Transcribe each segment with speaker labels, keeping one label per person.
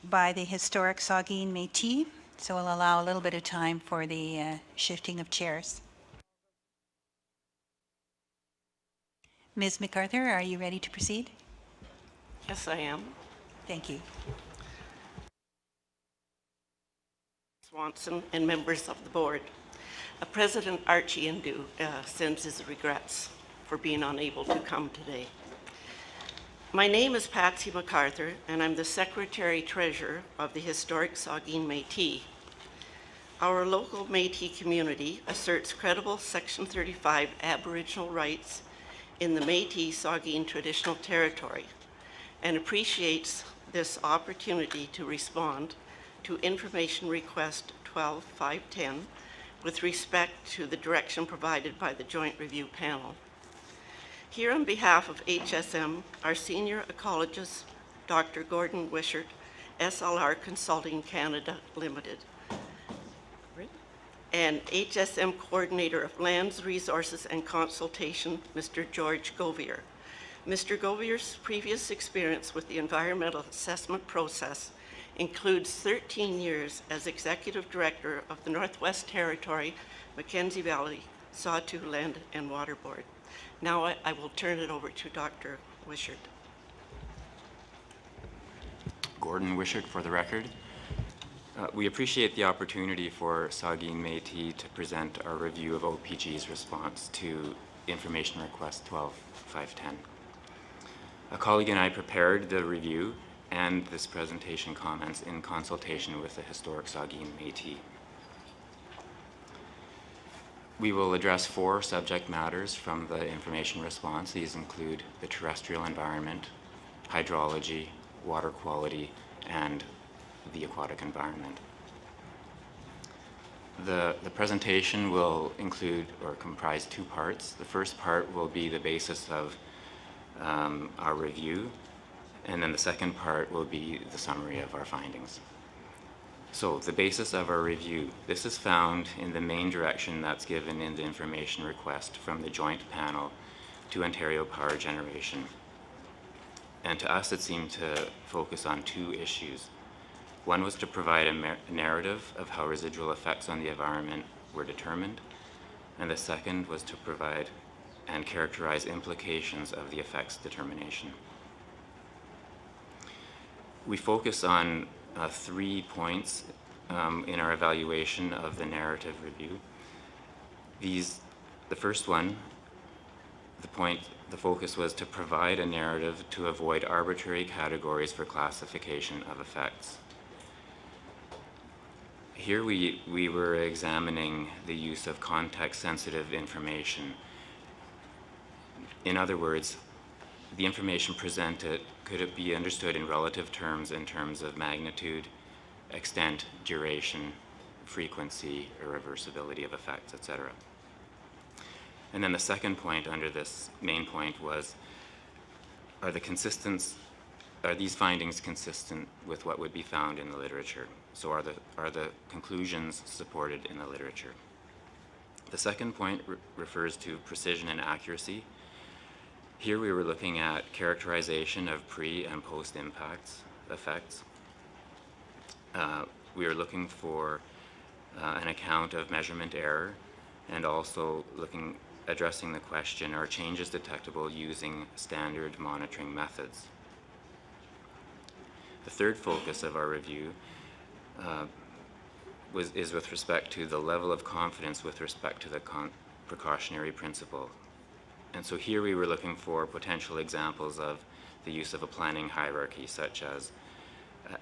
Speaker 1: by the historic Saugeen Métis, so we'll allow a little bit of time for the shifting of chairs. Ms. MacArthur, are you ready to proceed?
Speaker 2: Yes, I am.
Speaker 1: Thank you.
Speaker 2: Swanson and members of the board. President Archie Indu sends his regrets for being unable to come today. My name is Patsy MacArthur, and I'm the Secretary-Treasurer of the historic Saugeen Métis. Our local Métis community asserts credible Section 35 Aboriginal rights in the Métis Saugeen Traditional Territory and appreciates this opportunity to respond to Information Request 12510 with respect to the direction provided by the Joint Review Panel. Here on behalf of HSM, our senior ecologist, Dr. Gordon Wishek, SLR Consulting Canada Limited, and HSM Coordinator of Lands, Resources and Consultation, Mr. George Govier. Mr. Govier's previous experience with the environmental assessment process includes 13 years as Executive Director of the Northwest Territory, Mackenzie Valley Sawtooth Land and Water Board. Now I will turn it over to Dr. Wishek.
Speaker 3: Gordon Wishek for the record. We appreciate the opportunity for Saugeen Métis to present our review of OPG's response to Information Request 12510. A colleague and I prepared the review and this presentation comments in consultation with the historic Saugeen Métis. We will address 4 subject matters from the information response. These include the terrestrial environment, hydrology, water quality, and the aquatic environment. The presentation will include or comprise 2 parts. The first part will be the basis of our review, and then the second part will be the summary of our findings. So the basis of our review, this is found in the main direction that's given in the information request from the Joint Panel to Ontario Power Generation. And to us, it seemed to focus on 2 issues. One was to provide a narrative of how residual effects on the environment were determined, and the second was to provide and characterize implications of the effects determination. We focus on 3 points in our evaluation of the narrative review. The first one, the focus was to provide a narrative to avoid arbitrary categories for classification of effects. Here we were examining the use of context-sensitive information. In other words, the information presented, could it be understood in relative terms in terms of magnitude, extent, duration, frequency, irreversibility of effects, etc. And then the second point under this main point was, are these findings consistent with what would be found in the literature? So are the conclusions supported in the literature? The second point refers to precision and accuracy. Here we were looking at characterization of pre- and post-impact effects. We were looking for an account of measurement error, and also addressing the question, are changes detectable using standard monitoring methods? The third focus of our review is with respect to the level of confidence with respect to the precautionary principle. And so here we were looking for potential examples of the use of a planning hierarchy, such as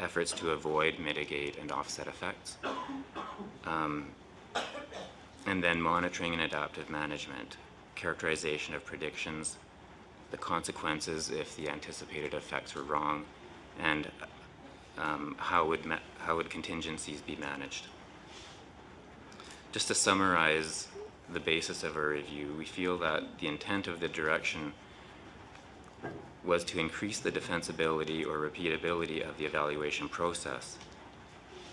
Speaker 3: efforts to avoid, mitigate, and offset effects. And then monitoring and adaptive management, characterization of predictions, the consequences if the anticipated effects were wrong, and how would contingencies be managed. Just to summarize the basis of our review, we feel that the intent of the direction was to increase the defensibility or repeatability of the evaluation process,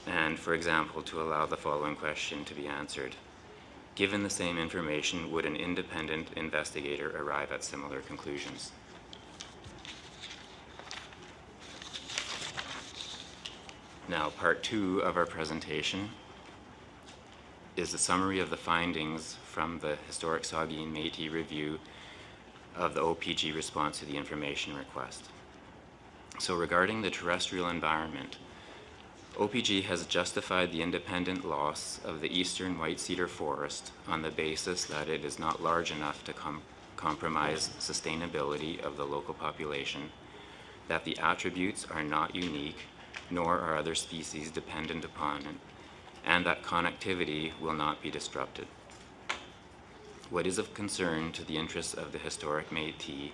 Speaker 3: and, for example, to allow the following question to be answered. Given the same information, would an independent investigator arrive at similar conclusions? Now, part 2 of our presentation is the summary of the findings from the historic Saugeen Métis review of the OPG response to the information request. So regarding the terrestrial environment, OPG has justified the independent loss of the eastern white cedar forest on the basis that it is not large enough to compromise sustainability of the local population, that the attributes are not unique, nor are other species dependent upon it, and that connectivity will not be disrupted. What is of concern to the interests of the historic Métis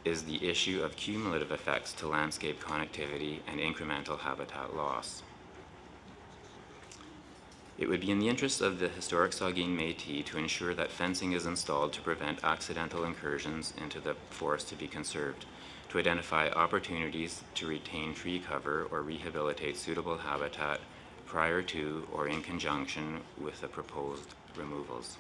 Speaker 3: is the issue of cumulative effects to landscape connectivity and incremental habitat loss. It would be in the interest of the historic Saugeen Métis to ensure that fencing is installed to prevent accidental incursions into the forest to be conserved, to identify opportunities to retain tree cover or rehabilitate suitable habitat prior to or in conjunction with the proposed removals.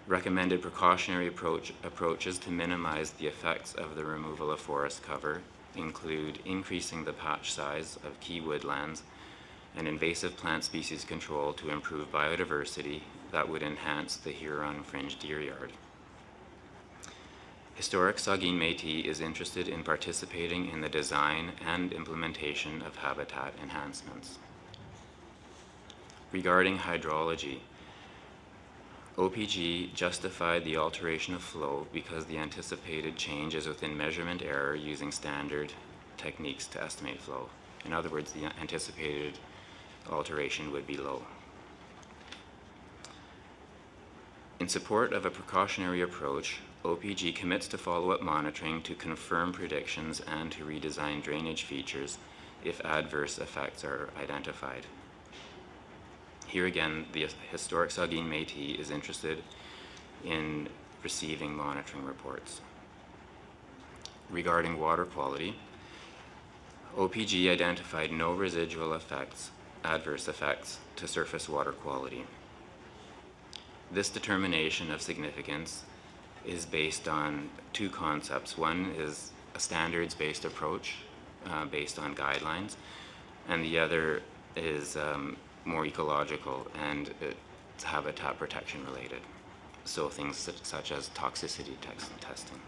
Speaker 3: Recommended precautionary approaches to minimize the effects of the removal of forest cover include increasing the patch size of key woodlands and invasive plant species control to improve biodiversity that would enhance the Huron Fringe Deer Yard. Historic Saugeen Métis is interested in participating in the design and implementation of habitat enhancements. Regarding hydrology, OPG justified the alteration of flow because the anticipated change is within measurement error using standard techniques to estimate flow. In other words, the anticipated alteration would be low. In support of a precautionary approach, OPG commits to follow-up monitoring to confirm predictions and to redesign drainage features if adverse effects are identified. Here again, the historic Saugeen Métis is interested in receiving monitoring reports. Regarding water quality, OPG identified no residual effects, adverse effects to surface water quality. This determination of significance is based on two concepts. One is a standards-based approach based on guidelines, and the other is more ecological and it's habitat protection related. So things such as toxicity testing.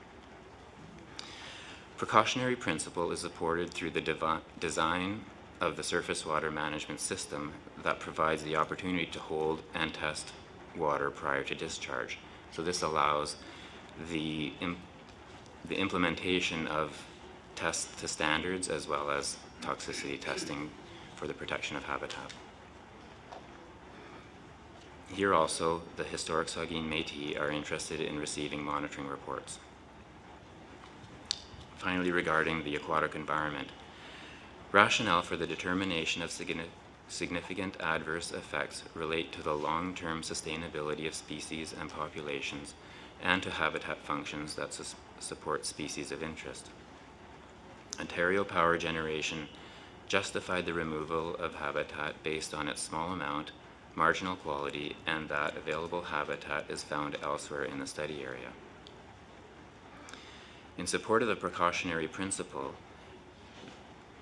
Speaker 3: Precautionary principle is supported through the design of the surface water management system that provides the opportunity to hold and test water prior to discharge. So this allows the implementation of tests to standards as well as toxicity testing for the protection of habitat. Here also, the historic Saugeen Métis are interested in receiving monitoring reports. Finally, regarding the aquatic environment, rationale for the determination of significant adverse effects relate to the long-term sustainability of species and populations and to habitat functions that support species of interest. Ontario Power Generation justified the removal of habitat based on its small amount, marginal quality, and that available habitat is found elsewhere in the study area. In support of the precautionary principle,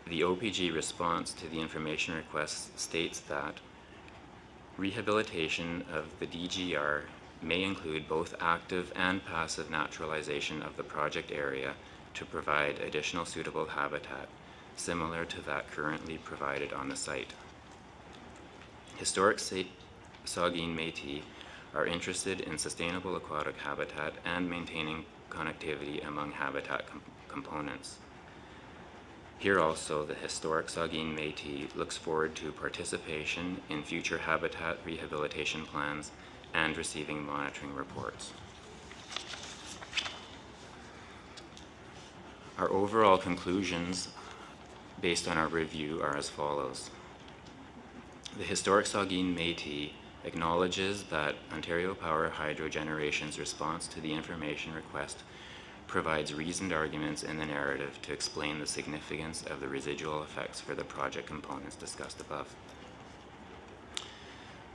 Speaker 3: the OPG response to the information request states that rehabilitation of the DGR may include both active and passive naturalization of the project area to provide additional suitable habitat, similar to that currently provided on the site. Historic Saugeen Métis are interested in sustainable aquatic habitat and maintaining connectivity among habitat components. Here also, the historic Saugeen Métis looks forward to participation in future habitat rehabilitation plans and receiving monitoring reports. Our overall conclusions based on our review are as follows. The historic Saugeen Métis acknowledges that Ontario Power Hydro Generation's response to the information request provides reasoned arguments in the narrative to explain the significance of the residual effects for the project components discussed above.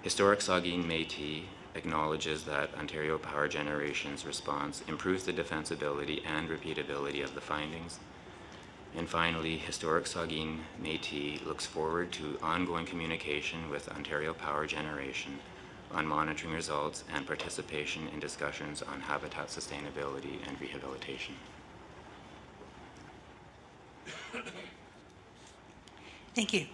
Speaker 3: Historic Saugeen Métis acknowledges that Ontario Power Generation's response improves the defensibility and repeatability of the findings. And finally, Historic Saugeen Métis looks forward to ongoing communication with Ontario Power Generation on monitoring results and participation in discussions on habitat sustainability and rehabilitation.
Speaker 1: Thank you.